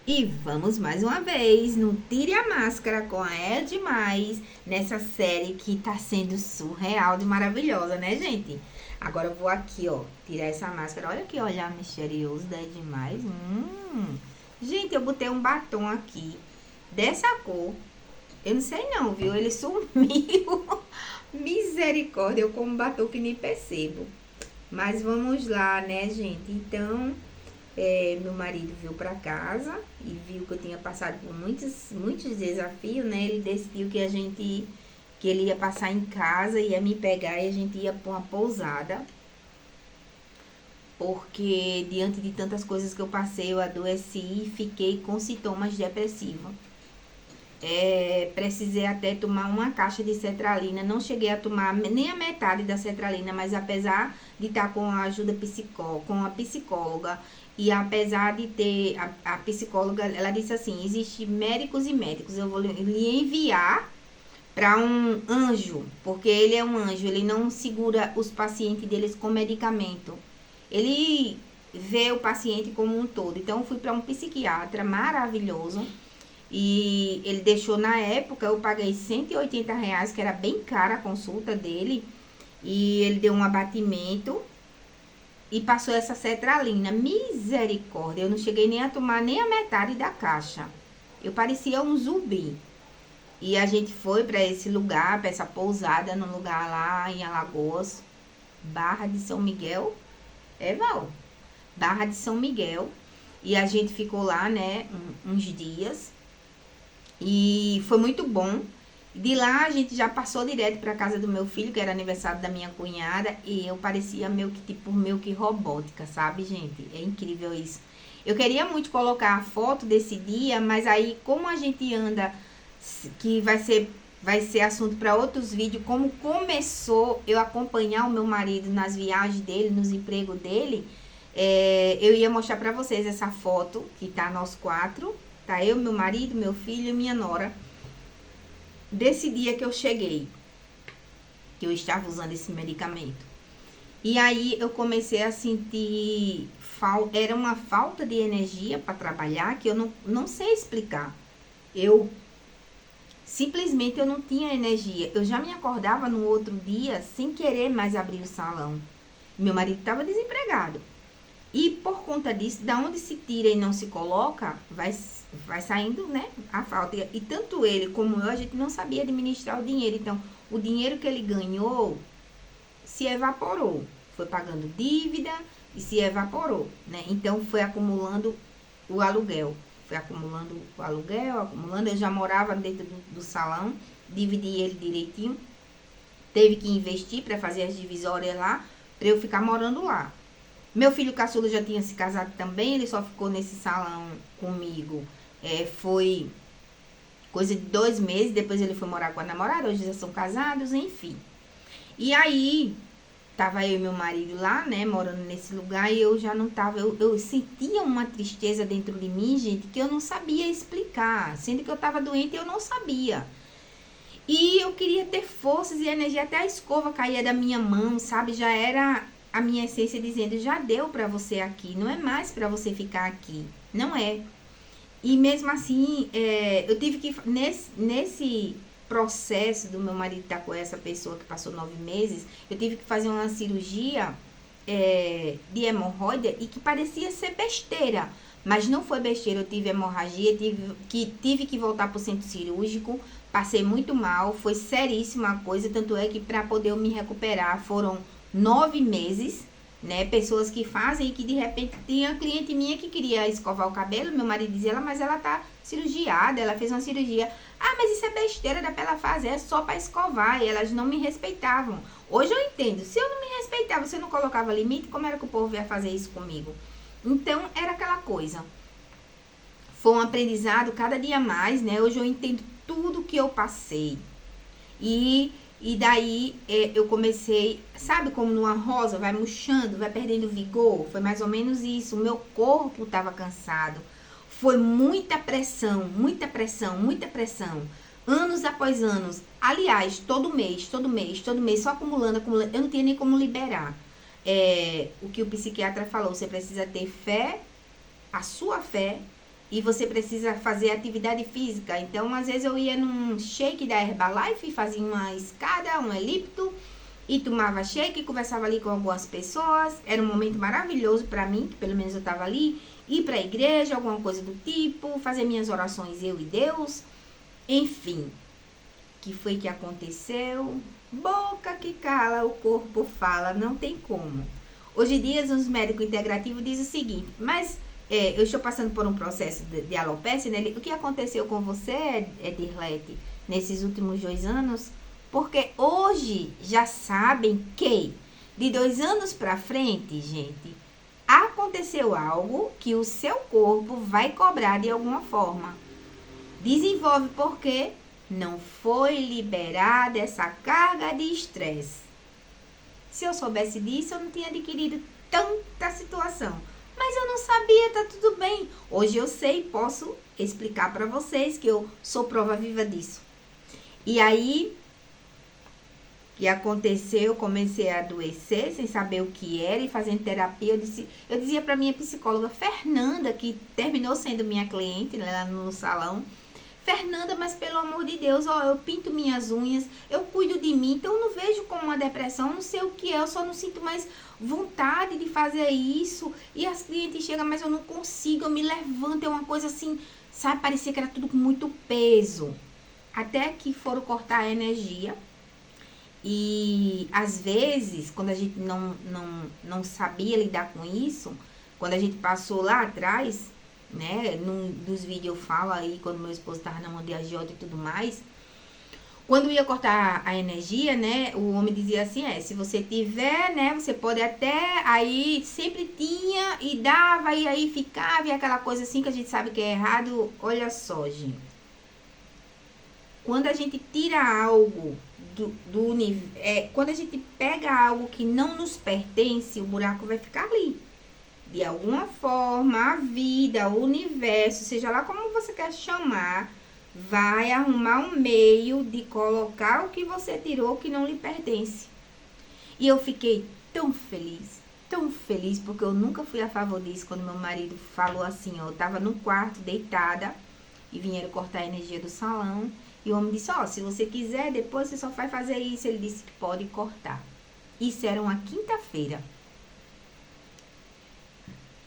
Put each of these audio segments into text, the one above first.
E vamos mais uma vez no Tire a Máscara com a É Demais, nessa série que tá sendo surreal de maravilhosa, né, gente? Agora eu vou aqui, ó, tirar essa máscara. Olha que olhar misterioso da É Demais. Gente, eu botei um batom aqui dessa cor. Eu não sei não, viu? Ele sumiu. Misericórdia, eu como batom que nem percebo. Mas vamos lá, né, gente? Então, meu marido veio para casa e viu que eu tinha passado por muitos desafios, né? Ele decidiu que ele ia passar em casa, ia me pegar e a gente ia para uma pousada, porque diante de tantas coisas que eu passei, eu adoeci e fiquei com sintomas depressivos. Precisei até tomar uma caixa de sertralina. Não cheguei a tomar nem a metade da sertralina, mas apesar de estar com a ajuda com a psicóloga, e apesar de ter a psicóloga, ela disse assim: existe médicos e médicos, eu vou lhe enviar para um anjo, porque ele é um anjo, ele não segura os pacientes deles com medicamento. Ele vê o paciente como um todo. Então eu fui para um psiquiatra maravilhoso e ele deixou, na época, eu paguei R$ 180, que era bem cara a consulta dele. E ele deu um abatimento e passou essa cetralina. Misericórdia, eu não cheguei nem a tomar nem a metade da caixa. Eu parecia um zumbi. E a gente foi para esse lugar, para essa pousada, num lugar lá em Alagoas, Barra de São Miguel. Val, Barra de São Miguel. E a gente ficou lá, né, uns dias. E foi muito bom. De lá a gente já passou direto para casa do meu filho, que era aniversário da minha cunhada, e eu parecia meio que robótica, sabe, gente? É incrível isso. Eu queria muito colocar a foto desse dia, mas aí como a gente anda, que vai ser assunto para outros vídeos, como começou eu acompanhar o meu marido nas viagens dele, nos empregos dele, eu ia mostrar para vocês essa foto, que tá nós quatro, tá eu, meu marido, meu filho e minha nora, desse dia que eu cheguei, que eu estava usando esse medicamento. E aí eu comecei a sentir era uma falta de energia para trabalhar que eu não sei explicar. Eu simplesmente eu não tinha energia. Eu já me acordava no outro dia sem querer mais abrir o salão. Meu marido estava desempregado. E por conta disso, da onde se tira e não se coloca, vai saindo, né, a falta. E tanto ele como eu, a gente não sabia administrar o dinheiro. Então, o dinheiro que ele ganhou se evaporou. Foi pagando dívida e se evaporou, né? Então, foi acumulando o aluguel. Foi acumulando o aluguel, acumulando. Eu já morava dentro do salão, dividi ele direitinho. Teve que investir para fazer as divisórias lá, para eu ficar morando lá. Meu filho caçula já tinha se casado também, ele só ficou nesse salão comigo. Foi coisa de 2 meses, depois ele foi morar com a namorada, hoje já são casados, enfim. E aí, tava eu e meu marido lá, né, morando nesse lugar, e eu já não tava, eu sentia uma tristeza dentro de mim, gente, que eu não sabia explicar, sendo que eu tava doente e eu não sabia. E eu queria ter forças e energia, até a escova caía da minha mão, sabe, já era a minha essência dizendo: já deu para você aqui, não é mais para você ficar aqui, não é. E mesmo assim, eu tive que, nesse processo do meu marido estar com essa pessoa que passou 9 meses, eu tive que fazer uma cirurgia de hemorroida, e que parecia ser besteira, mas não foi besteira. Eu tive hemorragia, tive que voltar para o centro cirúrgico, passei muito mal, foi seríssima a coisa, tanto é que para poder eu me recuperar foram 9 meses, né? Pessoas que fazem e que de repente tinha cliente minha que queria escovar o cabelo, meu marido dizia: mas ela tá cirurgiada, ela fez uma cirurgia. Ah, mas isso é besteira, dá pra ela fazer, é só pra escovar. E elas não me respeitavam. Hoje eu entendo, se eu não me respeitava, se eu não colocava limite, como era que o povo ia fazer isso comigo? Então, era aquela coisa. Foi um aprendizado cada dia mais, né? Hoje eu entendo tudo que eu passei. E daí eu comecei, sabe como numa rosa, vai murchando, vai perdendo vigor? Foi mais ou menos isso. O meu corpo estava cansado. Foi muita pressão, muita pressão, muita pressão. Anos após anos. Aliás, todo mês, só acumulando, acumulando. Eu não tinha nem como liberar. O que o psiquiatra falou: você precisa ter fé, a sua fé, e você precisa fazer atividade física. Então, às vezes eu ia num shake da Herbalife, fazia uma escada, um elipto, e tomava shake, conversava ali com algumas pessoas. Era um momento maravilhoso para mim, que pelo menos eu estava ali. Ir para a igreja, alguma coisa do tipo, fazer minhas orações eu e Deus. Enfim, que foi que aconteceu? Boca que cala, o corpo fala, não tem como. Hoje em dia, os médicos integrativos dizem o seguinte, mas eu estou passando por um processo de alopecia, né? O que aconteceu com você, Edirlete, nesses últimos 2 anos? Porque hoje já sabem que de 2 anos para frente, gente, aconteceu algo que o seu corpo vai cobrar de alguma forma. Desenvolve porque não foi liberada essa carga de estresse. Se eu soubesse disso, eu não tinha adquirido tanta situação. Mas eu não sabia, tá tudo bem. Hoje eu sei, posso explicar para vocês que eu sou prova viva disso. E aí, o que aconteceu, eu comecei a adoecer, sem saber o que era, e fazendo terapia, eu dizia para minha psicóloga, Fernanda, que terminou sendo minha cliente, né, lá no salão, Fernanda, mas pelo amor de Deus, ó, eu pinto minhas unhas, eu cuido de mim, então eu não vejo como uma depressão, não sei o que é, eu só não sinto mais vontade de fazer isso. E as clientes chegam, mas eu não consigo, eu me levanto, é uma coisa assim, sabe, parecia que era tudo com muito peso. Até que foram cortar a energia. E às vezes, quando a gente não sabia lidar com isso, quando a gente passou lá atrás, né, num dos vídeos eu falo aí, quando meu esposo estava na mão de agiota e tudo mais, quando ia cortar a energia, né, o homem dizia assim, se você tiver, né, você pode até, aí sempre tinha e dava, e aí ficava, e aquela coisa assim que a gente sabe que é errado. Olha só, gente, quando a gente tira algo do universo, quando a gente pega algo que não nos pertence, o buraco vai ficar ali. De alguma forma, a vida, o universo, seja lá como você quer chamar, vai arrumar um meio de colocar o que você tirou que não lhe pertence. E eu fiquei tão feliz, porque eu nunca fui a favor disso. Quando meu marido falou assim, ó, eu tava no quarto, deitada, e vieram cortar a energia do salão, e o homem disse, ó, se você quiser, depois você só vai fazer isso. Ele disse que pode cortar. Isso era uma quinta-feira.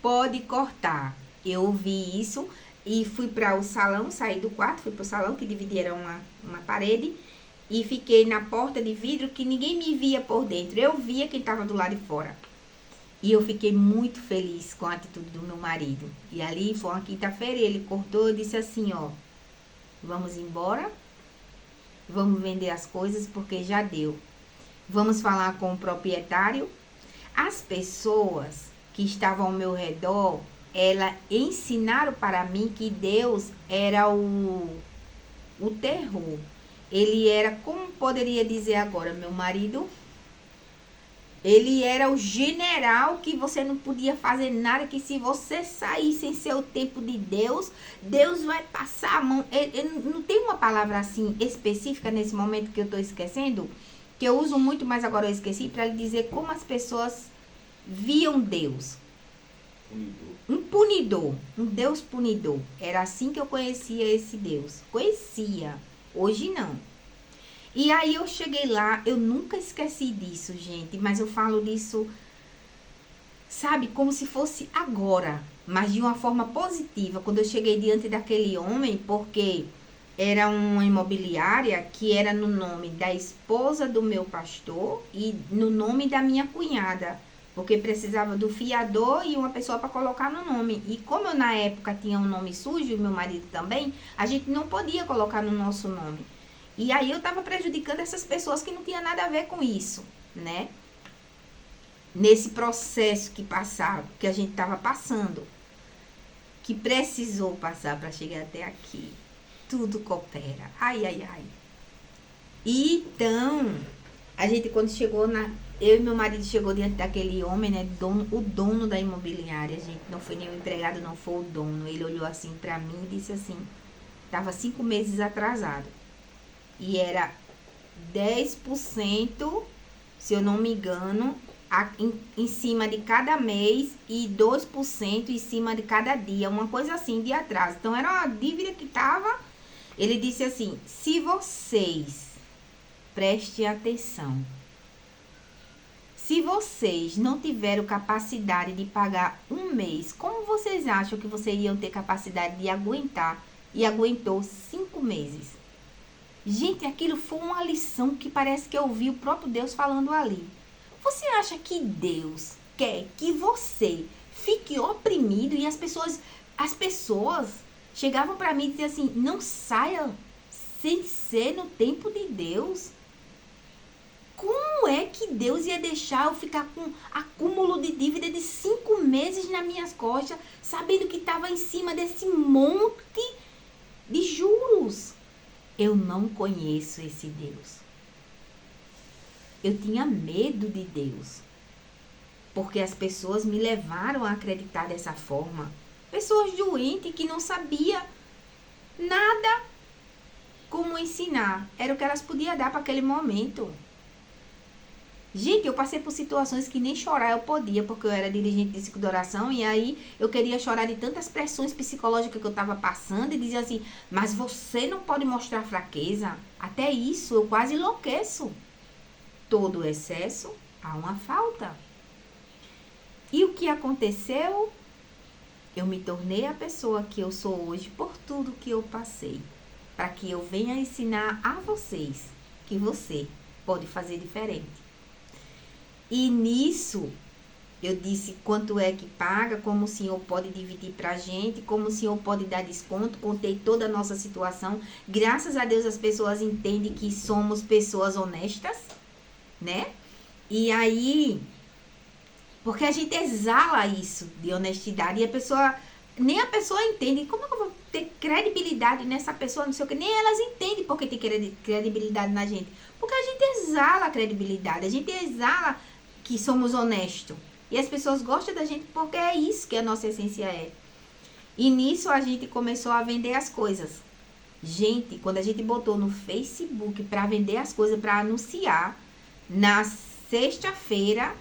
Pode cortar. Eu ouvi isso e fui para o salão, saí do quarto, fui para o salão, que dividia uma parede, e fiquei na porta de vidro que ninguém me via por dentro. Eu via quem estava do lado de fora. E eu fiquei muito feliz com a atitude do meu marido. E ali foi uma quinta-feira, ele cortou e disse assim, ó, vamos embora, vamos vender as coisas porque já deu. Vamos falar com o proprietário. As pessoas que estavam ao meu redor, elas ensinaram para mim que Deus era o terror. Ele era, como poderia dizer agora, meu marido, ele era o general que você não podia fazer nada, que se você sair sem ser o tempo de Deus, Deus vai passar a mão. Não tem uma palavra assim específica nesse momento que eu estou esquecendo, que eu uso muito, mas agora eu esqueci, para lhe dizer como as pessoas viam Deus. Um punidor, um Deus punidor. Era assim que eu conhecia esse Deus. Conhecia, hoje não. E aí eu cheguei lá, eu nunca esqueci disso, gente, mas eu falo disso, sabe, como se fosse agora, mas de uma forma positiva, quando eu cheguei diante daquele homem, porque era uma imobiliária que era no nome da esposa do meu pastor e no nome da minha cunhada, porque precisava do fiador e uma pessoa para colocar no nome. E como eu na época tinha um nome sujo, e meu marido também, a gente não podia colocar no nosso nome. E aí eu estava prejudicando essas pessoas que não tinha nada a ver com isso, né? Nesse processo que passaram, que a gente estava passando, que precisou passar para chegar até aqui. Tudo coopera. Ai, ai, ai. Então, a gente quando chegou eu e meu marido chegou diante daquele homem, né? O dono da imobiliária, gente. Não foi nem o empregado, não foi o dono. Ele olhou assim para mim e disse assim, tava 5 meses atrasado. E era 10%, se eu não me engano, em cima de cada mês e 2% em cima de cada dia, uma coisa assim de atraso. Então era uma dívida que tava. Ele disse assim: se vocês, prestem atenção, se vocês não tiveram capacidade de pagar um mês, como vocês acham que vocês iam ter capacidade de aguentar? E aguentou 5 meses. Gente, aquilo foi uma lição que parece que eu ouvi o próprio Deus falando ali. Você acha que Deus quer que você fique oprimido? E as pessoas chegavam para mim e diziam assim: não saia sem ser no tempo de Deus. Como é que Deus ia deixar eu ficar com acúmulo de dívida de 5 meses nas minhas costas, sabendo que estava em cima desse monte de juros? Eu não conheço esse Deus. Eu tinha medo de Deus, porque as pessoas me levaram a acreditar dessa forma. Pessoas doentes que não sabiam nada como ensinar. Era o que elas podiam dar para aquele momento. Gente, eu passei por situações que nem chorar eu podia, porque eu era dirigente de ciclo de oração, e aí eu queria chorar de tantas pressões psicológicas que eu estava passando, e dizia assim: mas você não pode mostrar fraqueza. Até isso, eu quase enlouqueço. Todo excesso há uma falta. E o que aconteceu? Eu me tornei a pessoa que eu sou hoje por tudo que eu passei, para que eu venha ensinar a vocês que você pode fazer diferente. E nisso, eu disse quanto é que paga, como o senhor pode dividir pra gente, como o senhor pode dar desconto, contei toda a nossa situação. Graças a Deus as pessoas entendem que somos pessoas honestas, né? E aí, porque a gente exala isso de honestidade e nem a pessoa entende. Como é que eu vou ter credibilidade nessa pessoa, não sei o que? Nem elas entendem porque tem credibilidade na gente. Porque a gente exala a credibilidade, a gente exala que somos honestos. E as pessoas gostam da gente porque é isso que a nossa essência é. E nisso a gente começou a vender as coisas. Gente, quando a gente botou no Facebook para vender as coisas, para anunciar, na sexta-feira,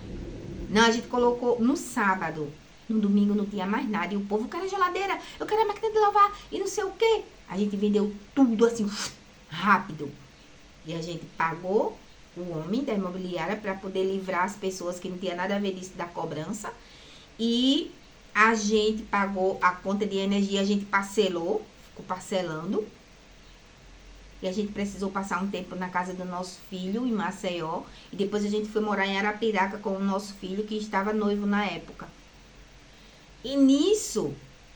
não, a gente colocou no sábado. No domingo não tinha mais nada. E o povo: eu quero a geladeira, eu quero a máquina de lavar e não sei o quê. A gente vendeu tudo assim, rápido. E a gente pagou o homem da imobiliária para poder livrar as pessoas que não tinha nada a ver disso da cobrança. E a gente pagou a conta de energia, a gente parcelou, ficou parcelando. E a gente precisou passar um tempo na casa do nosso filho, em Maceió. E depois a gente foi morar em Arapiraca com o nosso filho, que estava noivo na época. E nisso,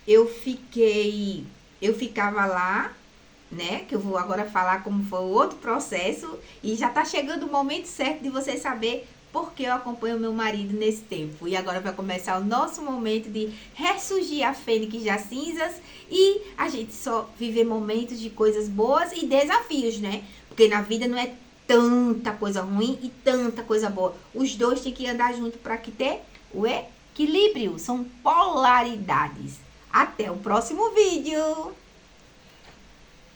eu ficava lá, né? Que eu vou agora falar como foi o outro processo. E já tá chegando o momento certo de você saber por que eu acompanho o meu marido nesse tempo. E agora vai começar o nosso momento de ressurgir a fênix das cinzas e a gente só viver momentos de coisas boas e desafios, né? Porque na vida não é tanta coisa ruim e tanta coisa boa. Os dois têm que andar junto para que ter o equilíbrio. São polaridades. Até o próximo vídeo!